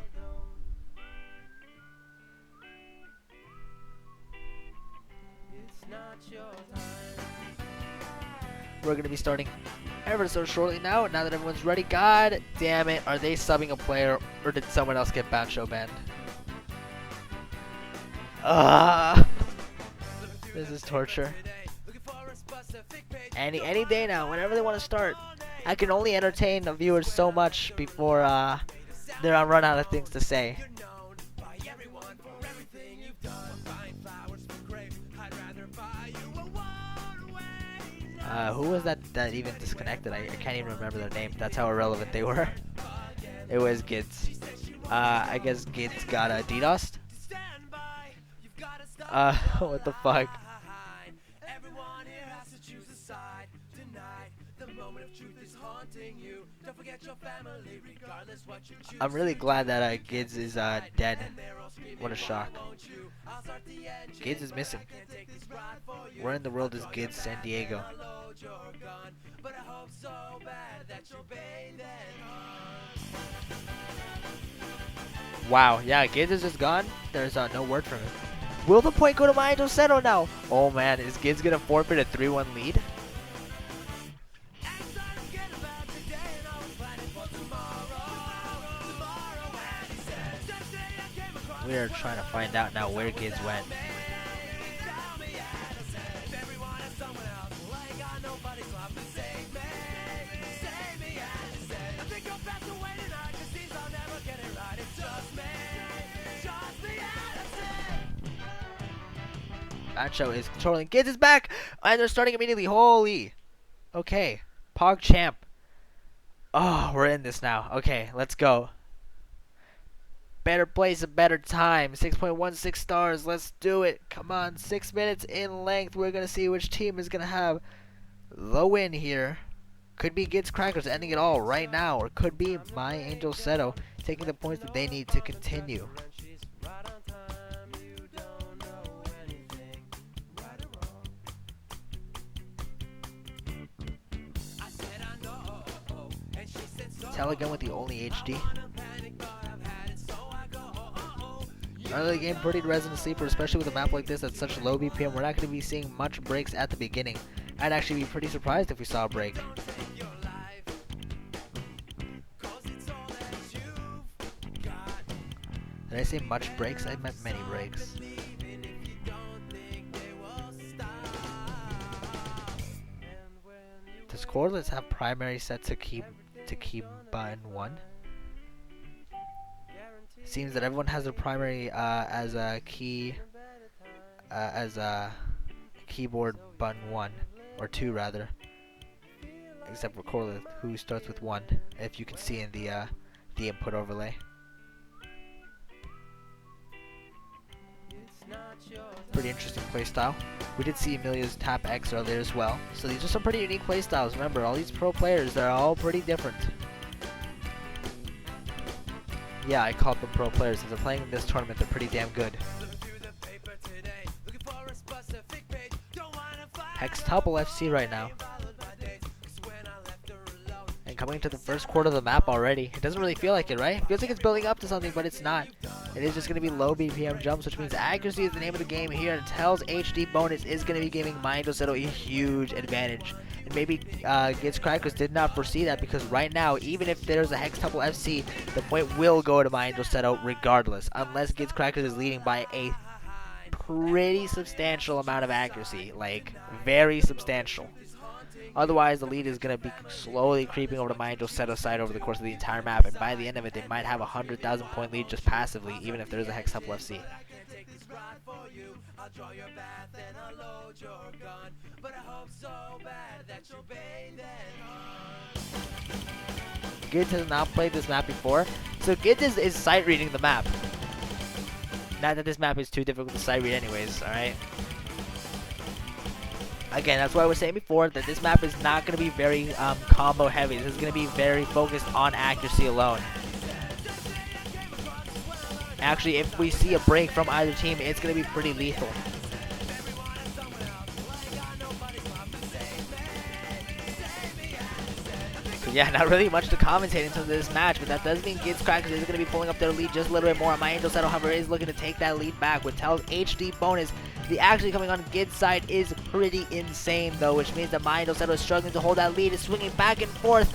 We're going to be starting ever so shortly now that everyone's ready. God damn it, are they subbing a player, or did someone else get Bancho banned? This is torture. Any day now, whenever they want to start. I can only entertain the viewers so much before they're run out of things to say. Who was that even disconnected? I can't even remember their name. That's how irrelevant they were. It was GIDZ. I guess GIDZ got DDoSed. What the fuck? I'm really glad that GIDZ is dead. What a shock. GIDZ is missing. Where in the world is GIDZ San Diego? Wow, yeah, GIDZ is just gone. There's no word from him. Will the point go to My Angel Seto now? Oh man, is GIDZ gonna forfeit a 3-1 lead? We are trying to find out now where GIDZ went. Bancho is controlling. GIDZ is back! And they're starting immediately. Holy. Okay. Pog Champ. Oh, we're in this now. Okay, let's go. Better place, a better time. 6.16 stars. Let's do it. Come on. 6 minutes in length. We're going to see which team is going to have the win here. Could be GIDZ Crackers ending it all right now. Or could be My Angel Seto taking the points that they need to continue. Telegram with the only HD. Early game pretty Resident Sleeper, especially with a map like this at such low BPM. We're not going to be seeing much breaks at the beginning. I'd actually be pretty surprised if we saw a break. Did I say much breaks? I meant many breaks. Does Corliss have primary set to keep button 1? Seems that everyone has their primary as a keyboard button 1 or 2 rather, except for Corliss, who starts with 1. If you can see in the input overlay. Pretty interesting playstyle. We did see Emilia's tap X earlier as well. So these are some pretty unique playstyles. Remember, all these pro players, they're all pretty different. Yeah, I called them pro players. Since they're playing in this tournament, they're pretty damn good. Hextuple FC right now. And coming to the first quarter of the map already. It doesn't really feel like it, right? It feels like it's building up to something, but it's not. It is just going to be low BPM jumps, which means accuracy is the name of the game here. And Tel's HD bonus is going to be giving My Angel Seto a huge advantage. And maybe GIDZ Crackers did not foresee that, because right now, even if there's a Hextuple FC, the point will go to My Angel Seto regardless. Unless GIDZ Crackers is leading by a pretty substantial amount of accuracy. Like, very substantial. Otherwise, the lead is going to be slowly creeping over to my Angel Seto side over the course of the entire map, and by the end of it, they might have a 100,000 point lead just passively, even if there's a Hex Up left C. GIDZ has not played this map before, so GIDZ is sight reading the map. Not that this map is too difficult to sight read anyways, alright? Again, that's why I was saying before that this map is not going to be very combo heavy. This is going to be very focused on accuracy alone. Actually, if we see a break from either team, it's going to be pretty lethal. So yeah, not really much to commentate into this match, but that does mean GIDZ Crackers is going to be pulling up their lead just a little bit more. My Angel Seto, however, is looking to take that lead back with Tell's HD bonus. The action coming on GIDZ side is pretty insane though, which means that my Angel Seto is struggling to hold that lead. Is swinging back and forth.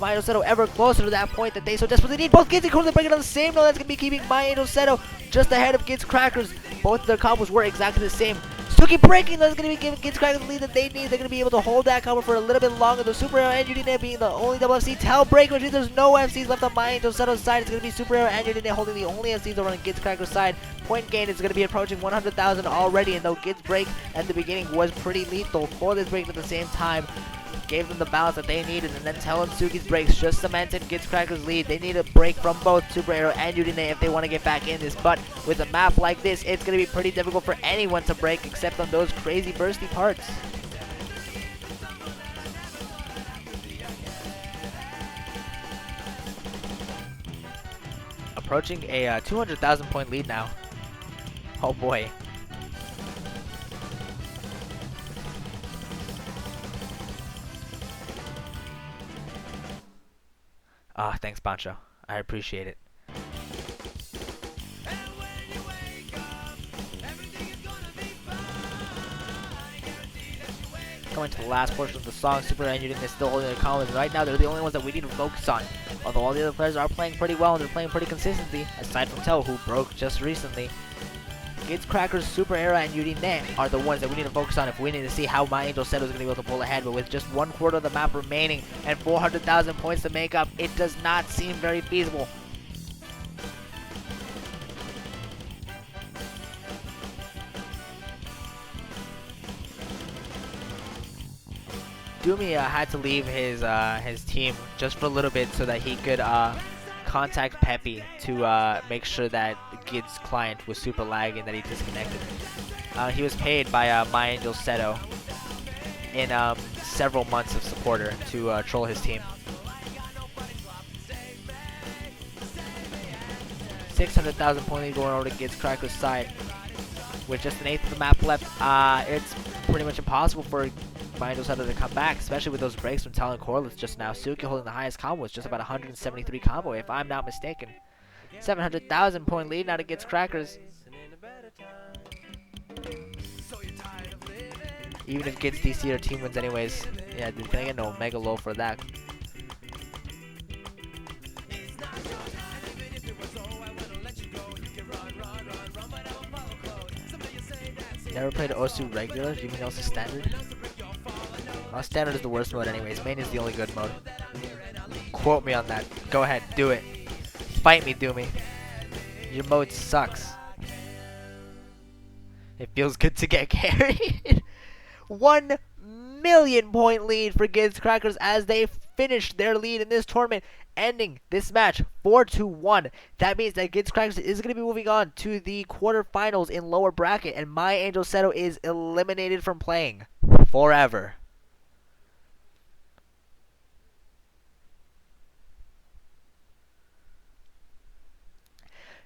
My Angel Seto ever closer to that point that they so desperately need. Both GIDZ and Crackers breaking on the same note. That's going to be keeping my Angel Seto just ahead of GIDZ Crackers. Both of their combos were exactly the same. Suki breaking, that's going to be giving GIDZ Crackers the lead that they need. They're going to be able to hold that combo for a little bit longer. The Super Arrow and Udine being the only double FC. Tell break, which means there's no FCs left on my Angel Seto's side. It's going to be Super Arrow and Udine holding the only FCs over on GIDZ Crackers' side. Point gain is going to be approaching 100,000 already, and though GIDZ break at the beginning was pretty lethal, for this break at the same time gave them the balance that they needed, and then Tell and Suki's breaks just cemented GIDZ Crackers' lead. They need a break from both Super Arrow and Udine if they want to get back in this, but with a map like this, it's going to be pretty difficult for anyone to break except on those crazy bursty parts. Approaching a 200,000 point lead now. Oh boy. Ah, thanks, Bancho. I appreciate it. Going to the last portion of the song, Super and Udine is still holding their combos. Right now, they're the only ones that we need to focus on. Although all the other players are playing pretty well and they're playing pretty consistently, aside from Tell, who broke just recently. GIDZ Crackers, Super Era, and Udine are the ones that we need to focus on if we need to see how my Angel Seto is going to be able to pull ahead. But with just 1/4 of the map remaining and 400,000 points to make up, it does not seem very feasible. Doomy had to leave his team just for a little bit so that he could contact Peppy to make sure that GIDZ client was super laggy and that he disconnected. He was paid by my Angel Seto in several months of supporter to troll his team. 600,000 point lead going over to GIDZ Crackers' side. With just an eighth of the map left, it's pretty much impossible for my Angel Seto to come back, especially with those breaks from Talon Corliss just now. Suki holding the highest combo is just about 173 combo, if I'm not mistaken. 700,000 point lead now to GIDZ Crackers. Even if GIDZ DC their team wins anyways. Yeah, they're gonna get no mega low for that. Never played Osu regular? Do you mean Osu standard? Standard is the worst mode anyways. Main is the only good mode. Quote me on that. Go ahead, do it. Fight me, Doomy. Your mode sucks. It feels good to get carried. 1 million point lead for GIDZ Crackers as they finish their lead in this tournament, ending this match 4-1. That means that GIDZ Crackers is going to be moving on to the quarterfinals in lower bracket, and my Angel Seto is eliminated from playing forever.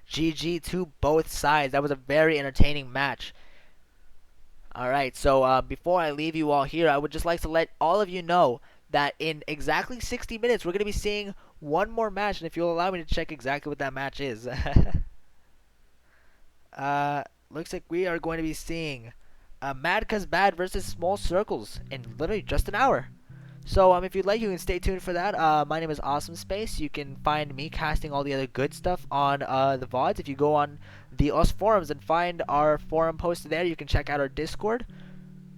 GG to both sides. That was a very entertaining match. Alright, so before I leave you all here, I would just like to let all of you know that in exactly 60 minutes, we're going to be seeing one more match, and if you'll allow me to check exactly what that match is. Looks like we are going to be seeing Mad Cuz Bad versus Small Circles in literally just an hour. So if you'd like, you can stay tuned for that. My name is Awesome Space. You can find me casting all the other good stuff on the VODs. If you go on the US forums and find our forum posted there, you can check out our Discord.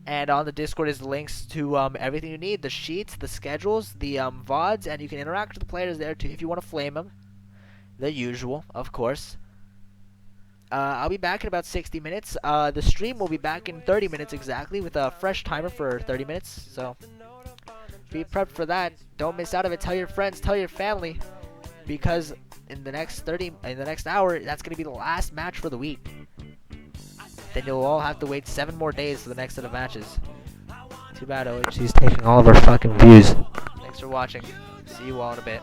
And on the Discord is links to everything you need, the sheets, the schedules, the VODs, and you can interact with the players there too if you want to flame them. The usual, of course. I'll be back in about 60 minutes. The stream will be back in 30 minutes exactly with a fresh timer for 30 minutes. So be prepped for that. Don't miss out of it. Tell your friends, tell your family, because in the next hour, that's gonna be the last match for the week. Then you'll all have to wait 7 more days for the next set of matches. Too bad OHC's taking all of our fucking views. Thanks for watching. See you all in a bit.